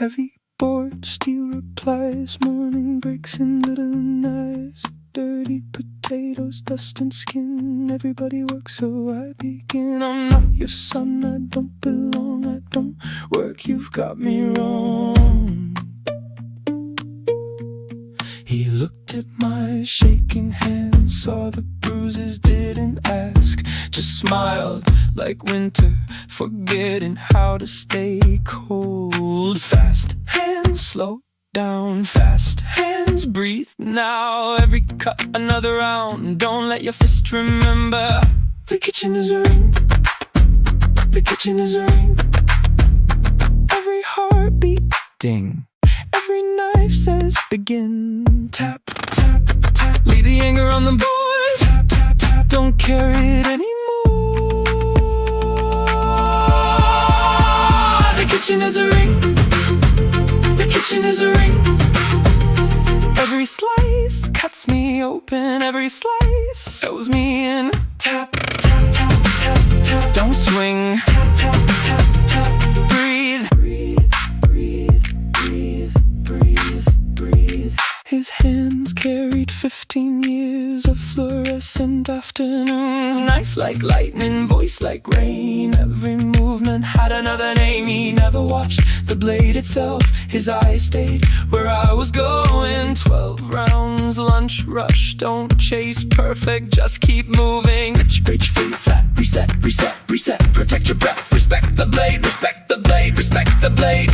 Heavy board, steel replies, morning breaks in little knives. Dirty potatoes, dust and skin, everybody works so I begin. I'm not your son, I don't belong, I don't work, you've got me wrong. He looked at my shaking hand, saw the bruises, didn't ask, just smiled like winter, forgetting how to stay cold. Fast hands, slow down, fast hands, breathe now. Every cut, another round, don't let your fist remember. The kitchen is a ring, the kitchen is a ring. Every heartbeat, ding. Every knife says begin. Tap, tap, tap. Leave the anger on the board. Tap, tap, tap. Don't carry it anymore. The kitchen is a ring, the kitchen is a ring. Every slice cuts me open, every slice sews me in. Tap, tap, tap, tap, tap. Don't swing. Tap, tap, tap, tap. Breathe. His hands carried 15 years of fluorescent afternoons. Knife like lightning, voice like rain. Every movement had another name. He never watched the blade itself. His eyes stayed where I was going. 12 rounds, lunch rush. Don't chase perfect, just keep moving. Reach for your flat, reset, reset, reset. Protect your breath, respect the blade, respect the blade, respect the blade.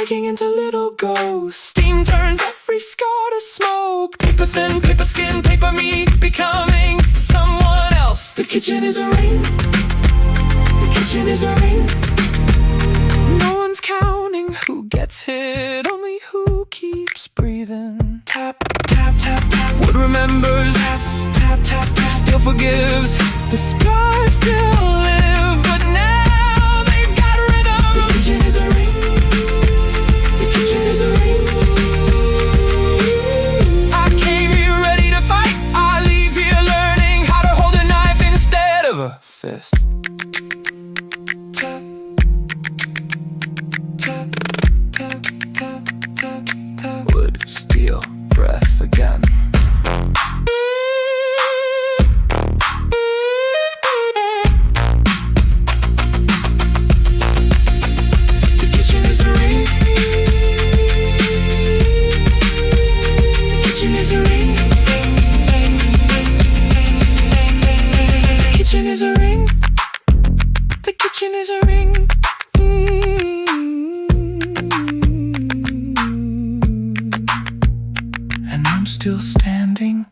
Into little ghosts, steam turns every scar to smoke. Paper thin, paper skin, paper me, becoming someone else. The kitchen is a ring, the kitchen is a ring. No one's counting who gets hit, only who keeps breathing. Tap, tap, tap, tap. Wood remembers, tap, tap, tap. Still forgives, the scars still live, but now they've got rhythm. The kitchen is a ring, the kitchen is a ring. I came here ready to fight. I leave here learning how to hold a knife instead of a fist. Tap, tap, tap, tap, tap, tap. Wood, steel, breath again. The kitchen is a ring. The kitchen is a ring. The kitchen is a ring. The kitchen is a ring. And I'm still standing.